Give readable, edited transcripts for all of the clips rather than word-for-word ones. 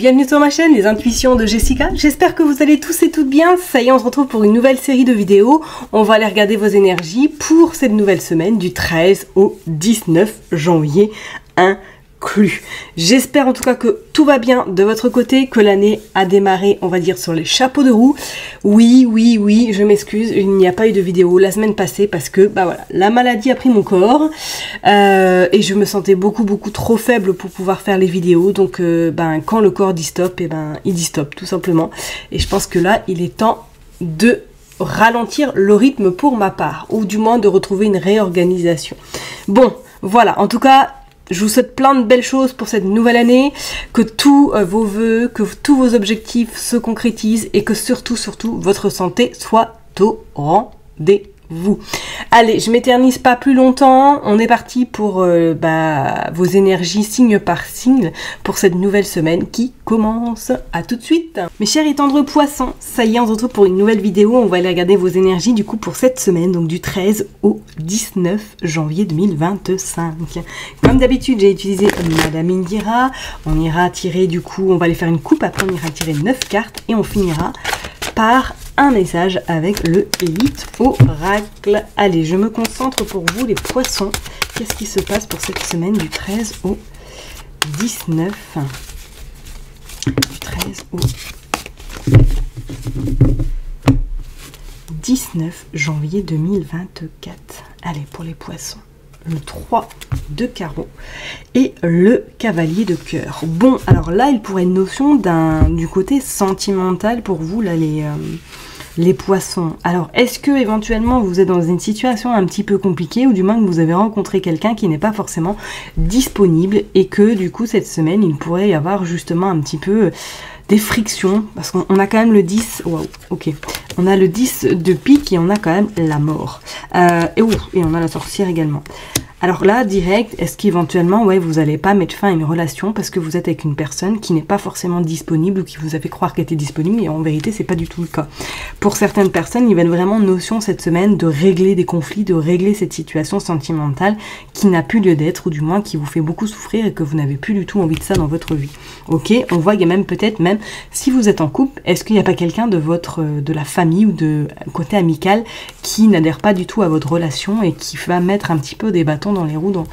bienvenue sur ma chaîne Les Intuitions de Jessica. J'espère que vous allez tous et toutes bien. Ça y est, on se retrouve pour une nouvelle série de vidéos. On va aller regarder vos énergies pour cette nouvelle semaine du 13 au 19 janvier inclus. J'espère en tout cas que tout va bien de votre côté, que l'année a démarré, on va dire, sur les chapeaux de roue. Oui, je m'excuse, il n'y a pas eu de vidéo la semaine passée parce que, bah voilà, la maladie a pris mon corps et je me sentais beaucoup trop faible pour pouvoir faire les vidéos. Donc, quand le corps dit stop, il dit stop, tout simplement. Et je pense que là, il est temps de ralentir le rythme pour ma part, ou du moins de retrouver une réorganisation. Bon, voilà, en tout cas, je vous souhaite plein de belles choses pour cette nouvelle année, que tous vos vœux, que tous vos objectifs se concrétisent et que surtout, votre santé soit au rendez-vous. Allez, je m'éternise pas plus longtemps, on est parti pour vos énergies signe par signe pour cette nouvelle semaine qui commence. À tout de suite. Mes chers et tendres poissons, ça y est, on se retrouve pour une nouvelle vidéo. On va aller regarder vos énergies du coup pour cette semaine, donc du 13 au 19 janvier 2025. Comme d'habitude, j'ai utilisé Madame Indira. On ira tirer du coup, on va aller faire une coupe, après on ira tirer 9 cartes et on finira par un message avec le Elite Oracle. Allez, je me concentre pour vous les poissons. Qu'est-ce qui se passe pour cette semaine du 13 au 19 du 13 au 19 janvier 2024. Allez, pour les poissons, le 3 de carreau et le cavalier de cœur. Bon, alors là, il pourrait une notion du côté sentimental pour vous, là, les poissons. Alors, est-ce que éventuellement vous êtes dans une situation un petit peu compliquée, ou du moins que vous avez rencontré quelqu'un qui n'est pas forcément disponible et que du coup cette semaine il pourrait y avoir justement un petit peu des frictions, parce qu'on a quand même le 10, waouh, ok, on a le 10 de pique et on a quand même la mort, et on a la sorcière également. Alors là, direct, est-ce qu'éventuellement, ouais, vous n'allez pas mettre fin à une relation parce que vous êtes avec une personne qui n'est pas forcément disponible ou qui vous a fait croire qu'elle était disponible, et en vérité, c'est pas du tout le cas. Pour certaines personnes, il va être vraiment notion cette semaine de régler des conflits, de régler cette situation sentimentale qui n'a plus lieu d'être, ou du moins qui vous fait beaucoup souffrir et que vous n'avez plus du tout envie de ça dans votre vie. Ok, on voit qu'il y a même peut-être, même si vous êtes en couple, est-ce qu'il n'y a pas quelqu'un de la famille ou de côté amical qui n'adhère pas du tout à votre relation et qui va mettre un petit peu des bâtons dans les roues dans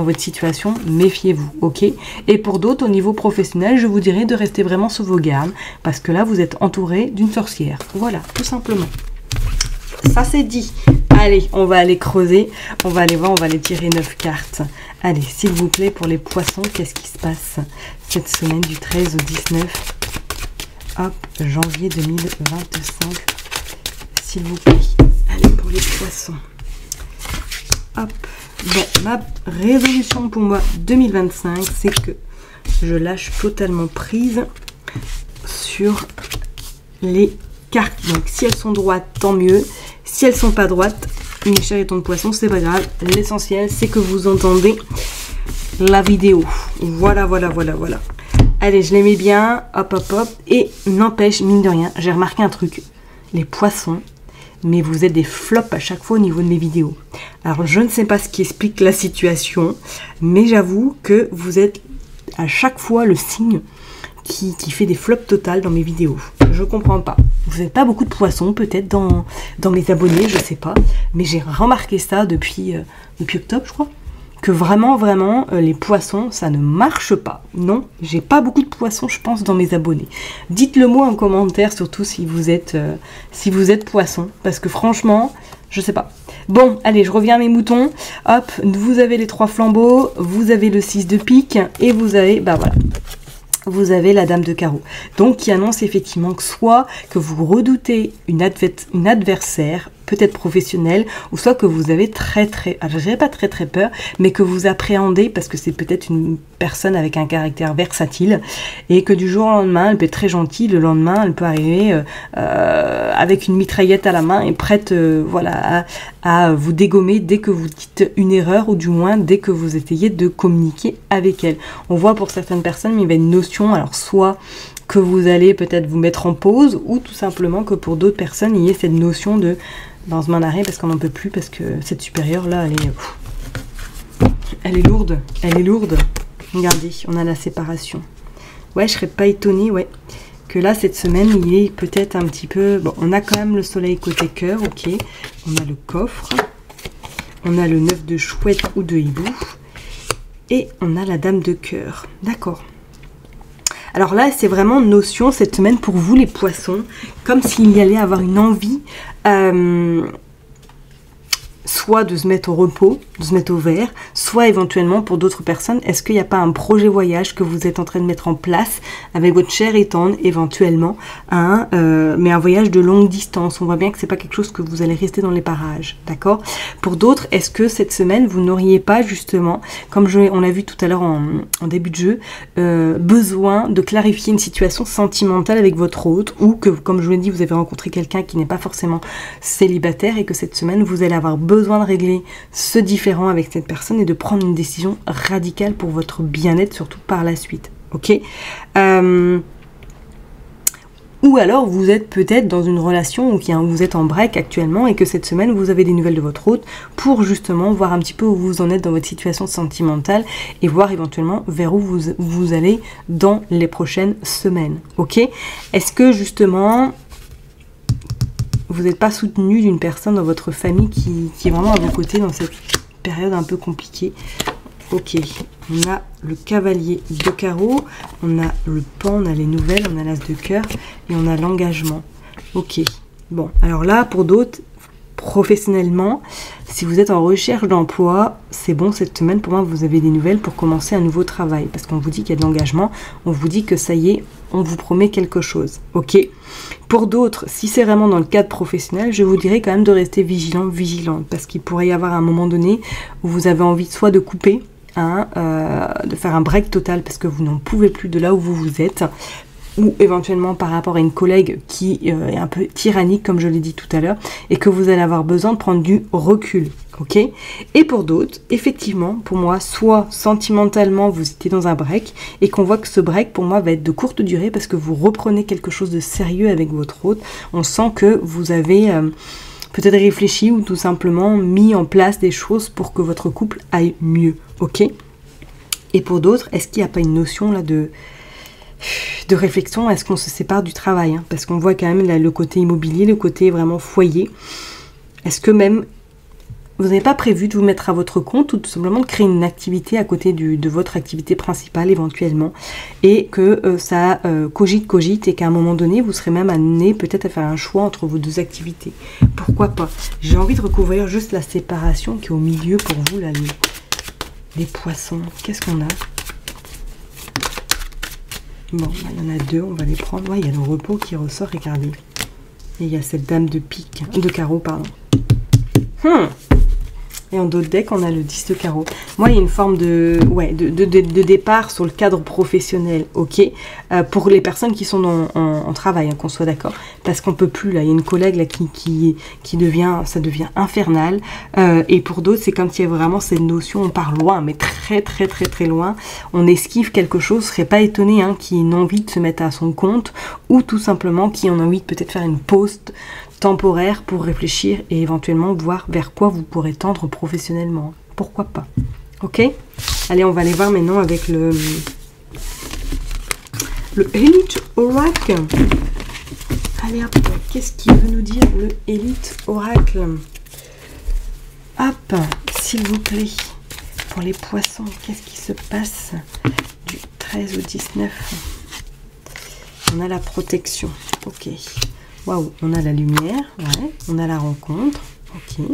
votre situation? Méfiez-vous, ok? Et pour d'autres, au niveau professionnel, je vous dirais de rester vraiment sur vos gardes, parce que là, vous êtes entouré d'une sorcière. Voilà, tout simplement. Ça, c'est dit. Allez, on va aller creuser, on va aller voir, on va aller tirer 9 cartes. Allez, s'il vous plaît, pour les poissons, qu'est-ce qui se passe cette semaine du 13 au 19 janvier 2025, s'il vous plaît. Allez, pour les poissons. Hop. Bon, ma résolution pour moi 2025, c'est que je lâche totalement prise sur les cartes. Donc si elles sont droites, tant mieux. Si elles sont pas droites, mes chers étons de poisson, c'est pas grave. L'essentiel, c'est que vous entendez la vidéo. Voilà. Allez, je les mets bien. Hop. Et n'empêche, mine de rien, j'ai remarqué un truc. Les poissons, mais vous êtes des flops à chaque fois au niveau de mes vidéos. Alors, je ne sais pas ce qui explique la situation, mais j'avoue que vous êtes à chaque fois le signe qui fait des flops totales dans mes vidéos. Je comprends pas. Vous n'êtes pas beaucoup de poissons, peut-être, dans mes abonnés, je sais pas. Mais j'ai remarqué ça depuis octobre, je crois. Que vraiment, les poissons, ça ne marche pas. Non, j'ai pas beaucoup de poissons, je pense, dans mes abonnés. Dites-le moi en commentaire, surtout si vous êtes poisson, parce que franchement, je sais pas. Bon, allez, je reviens à mes moutons. Hop, vous avez les 3 flambeaux, vous avez le 6 de pique, et vous avez, vous avez la dame de carreau. Donc, qui annonce effectivement que soit que vous redoutez une adversaire, peut-être professionnelle, ou soit que vous avez alors je dirais pas très peur, mais que vous appréhendez parce que c'est peut-être une personne avec un caractère versatile, et que du jour au lendemain, elle peut être très gentille, le lendemain, elle peut arriver avec une mitraillette à la main et prête à vous dégommer dès que vous dites une erreur, ou du moins dès que vous essayez de communiquer avec elle. On voit pour certaines personnes, mais il y a une notion, alors soit que vous allez peut-être vous mettre en pause, ou tout simplement que pour d'autres personnes, il y ait cette notion de dans ce main d'arrêt parce qu'on n'en peut plus, parce que cette supérieure là, elle est lourde. Regardez, on a la séparation. ouais, je serais pas étonnée, ouais, que là, cette semaine, il est peut-être un petit peu... Bon, on a quand même le soleil côté cœur, ok. On a le coffre. On a le 9 de chouette ou de hibou. Et on a la dame de cœur. D'accord. Alors là, c'est vraiment notion cette semaine pour vous, les poissons. Comme s'il y allait avoir une envie... soit de se mettre au repos, de se mettre au vert, soit éventuellement pour d'autres personnes, est-ce qu'il n'y a pas un projet voyage que vous êtes en train de mettre en place avec votre chair et tendre éventuellement, mais un voyage de longue distance. On voit bien que c'est pas quelque chose que vous allez rester dans les parages, d'accord? Pour d'autres, est-ce que cette semaine vous n'auriez pas justement, comme on l'a vu tout à l'heure en début de jeu, besoin de clarifier une situation sentimentale avec votre hôte, ou que, comme je vous l'ai dit, vous avez rencontré quelqu'un qui n'est pas forcément célibataire et que cette semaine vous allez avoir besoin de régler ce différend avec cette personne et de prendre une décision radicale pour votre bien-être, surtout par la suite, ok? Ou alors vous êtes peut-être dans une relation où vous êtes en break actuellement et que cette semaine vous avez des nouvelles de votre hôte pour justement voir un petit peu où vous en êtes dans votre situation sentimentale et voir éventuellement vers où vous allez dans les prochaines semaines, ok? Est-ce que justement... vous n'êtes pas soutenu d'une personne dans votre famille qui est vraiment à vos côtés dans cette période un peu compliquée. Ok, on a le cavalier de carreau, on a le pan, on a les nouvelles, on a l'as de cœur et on a l'engagement. Ok, bon, alors là, pour d'autres, professionnellement, si vous êtes en recherche d'emploi, c'est bon, cette semaine, pour moi, vous avez des nouvelles pour commencer un nouveau travail. Parce qu'on vous dit qu'il y a de l'engagement, on vous dit que ça y est, on vous promet quelque chose. Ok. Pour d'autres, si c'est vraiment dans le cadre professionnel, je vous dirais quand même de rester vigilant, vigilante. Parce qu'il pourrait y avoir un moment donné où vous avez envie soit de couper, de faire un break total parce que vous n'en pouvez plus de là où vous êtes, ou éventuellement par rapport à une collègue qui est un peu tyrannique, comme je l'ai dit tout à l'heure, et que vous allez avoir besoin de prendre du recul, ok? Et pour d'autres, effectivement, pour moi, soit sentimentalement, vous étiez dans un break, et qu'on voit que ce break, pour moi, va être de courte durée, parce que vous reprenez quelque chose de sérieux avec votre hôte. On sent que vous avez peut-être réfléchi, ou tout simplement mis en place des choses pour que votre couple aille mieux, ok? Et pour d'autres, est-ce qu'il n'y a pas une notion là de réflexion, est-ce qu'on se sépare du travail, hein? Parce qu'on voit quand même là, le côté immobilier, le côté vraiment foyer. Est-ce que même vous n'avez pas prévu de vous mettre à votre compte ou tout simplement de créer une activité à côté de votre activité principale éventuellement, et que ça cogite et qu'à un moment donné vous serez même amené peut-être à faire un choix entre vos deux activités. Pourquoi pas? J'ai envie de recouvrir juste la séparation qui est au milieu pour vous là, les poissons. Qu'est-ce qu'on a? Bon, il y en a deux, on va les prendre. Ouais, il y a le repos qui ressort, regardez. Et il y a cette dame de pique, de carreau, pardon. Et en d'autres decks, on a le 10 de carreau. Moi, il y a une forme de départ sur le cadre professionnel, ok, pour les personnes qui sont en travail, hein, qu'on soit d'accord. Parce qu'on peut plus, là, il y a une collègue là, qui devient, ça devient infernal. Et pour d'autres, c'est comme s'il y avait vraiment cette notion, on part loin, mais très très très très loin. On esquive quelque chose, je serais pas étonné, hein, qui ait une envie de se mettre à son compte, ou tout simplement qui en a envie de peut-être faire une pause temporaire pour réfléchir et éventuellement voir vers quoi vous pourrez tendre professionnellement. Pourquoi pas? Ok? Allez, on va aller voir maintenant avec le Elite Oracle. Allez hop, qu'est-ce qu'il veut nous dire le Elite Oracle? Hop, s'il vous plaît, pour les poissons, qu'est-ce qui se passe du 13 au 19? On a la protection, ok. Waouh, on a la lumière, ouais, on a la rencontre, ok.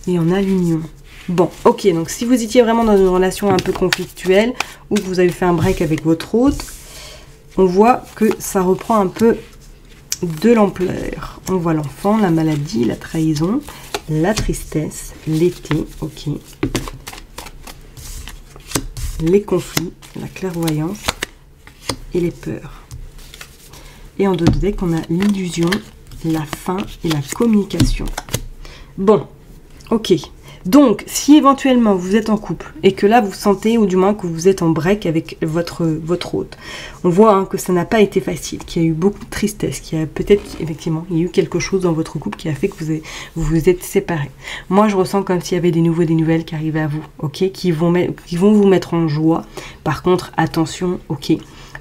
Et on a l'union. Bon, ok, donc si vous étiez vraiment dans une relation un peu conflictuelle, ou que vous avez fait un break avec votre hôte, on voit que ça reprend un peu de l'ampleur. On voit l'enfant, la maladie, la trahison, la tristesse, l'été, ok. Les conflits, la clairvoyance et les peurs. Et en 2 decks, on a l'illusion, la fin et la communication. Bon, ok. Donc, si éventuellement vous êtes en couple et que là vous sentez, ou du moins que vous êtes en break avec votre hôte, on voit hein, que ça n'a pas été facile, qu'il y a eu beaucoup de tristesse, qu'il y a peut-être, effectivement, il y a eu quelque chose dans votre couple qui a fait que vous vous êtes séparés. Moi, je ressens comme s'il y avait des nouveaux, des nouvelles qui arrivaient à vous, ok, qui vont vous mettre en joie. Par contre, attention, ok,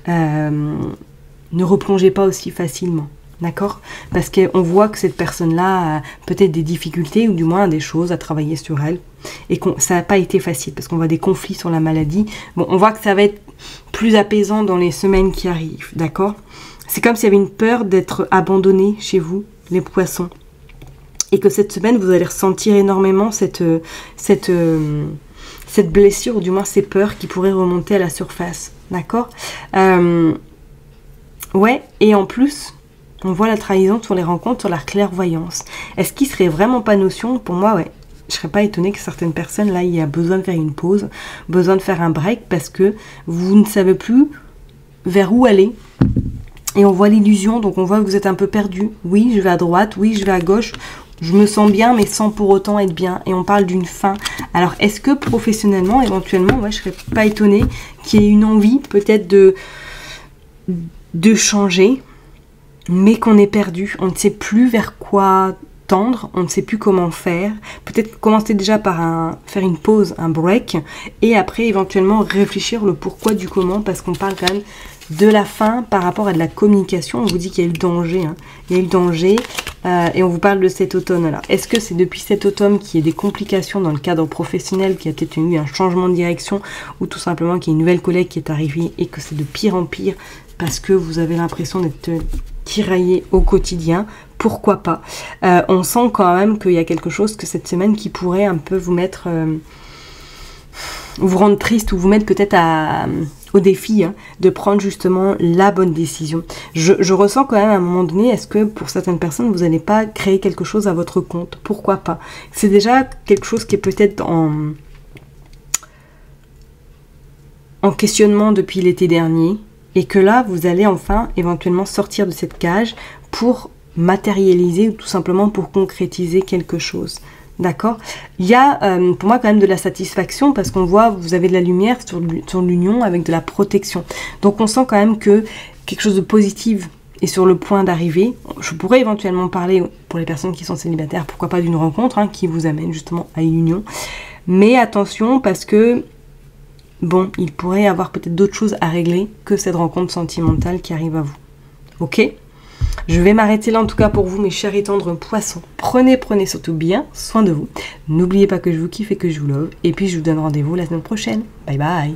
ne replongez pas aussi facilement. D'accord? Parce qu'on voit que cette personne-là a peut-être des difficultés ou du moins des choses à travailler sur elle et que ça n'a pas été facile parce qu'on voit des conflits sur la maladie. Bon, on voit que ça va être plus apaisant dans les semaines qui arrivent, d'accord? C'est comme s'il y avait une peur d'être abandonné chez vous, les poissons. Et que cette semaine, vous allez ressentir énormément cette blessure ou du moins ces peurs qui pourraient remonter à la surface, d'accord? Ouais, et en plus... on voit la trahison sur les rencontres, sur la clairvoyance. Est-ce qu'il serait vraiment pas notion? Pour moi, ouais. Je serais pas étonnée que certaines personnes, là, il y a besoin de faire une pause, besoin de faire un break, parce que vous ne savez plus vers où aller. Et on voit l'illusion, donc on voit que vous êtes un peu perdu. Oui, je vais à droite, oui, je vais à gauche. Je me sens bien, mais sans pour autant être bien. Et on parle d'une fin. Alors, est-ce que professionnellement, éventuellement, ouais, je serais pas étonnée qu'il y ait une envie, peut-être de changer, mais qu'on est perdu, on ne sait plus vers quoi tendre, on ne sait plus comment faire. Peut-être commencer déjà par faire une pause, un break, et après éventuellement réfléchir le pourquoi du comment, parce qu'on parle quand même de la fin par rapport à de la communication. On vous dit qu'il y a eu le danger, hein. Il y a eu le danger, et on vous parle de cet automne-là. Est-ce que c'est depuis cet automne qu'il y a des complications dans le cadre professionnel, qu'il y a peut-être eu un changement de direction, ou tout simplement qu'il y a une nouvelle collègue qui est arrivée et que c'est de pire en pire, parce que vous avez l'impression d'être tiraillé au quotidien, pourquoi pas. On sent quand même qu'il y a quelque chose que cette semaine qui pourrait un peu vous mettre, vous rendre triste ou vous mettre peut-être au défi hein, de prendre justement la bonne décision. Je ressens quand même à un moment donné, est-ce que pour certaines personnes, vous n'allez pas créer quelque chose à votre compte? Pourquoi pas? C'est déjà quelque chose qui est peut-être en questionnement depuis l'été dernier. Et que là, vous allez enfin éventuellement sortir de cette cage pour matérialiser ou tout simplement pour concrétiser quelque chose. D'accord? Il y a pour moi quand même de la satisfaction parce qu'on voit, vous avez de la lumière sur l'union avec de la protection. Donc on sent quand même que quelque chose de positif est sur le point d'arriver. Je pourrais éventuellement parler pour les personnes qui sont célibataires, pourquoi pas d'une rencontre hein, qui vous amène justement à une union. Mais attention parce que bon, il pourrait y avoir peut-être d'autres choses à régler que cette rencontre sentimentale qui arrive à vous. Ok? Je vais m'arrêter là en tout cas pour vous, mes chers et tendres poissons. Prenez surtout bien soin de vous. N'oubliez pas que je vous kiffe et que je vous love. Et puis je vous donne rendez-vous la semaine prochaine. Bye bye!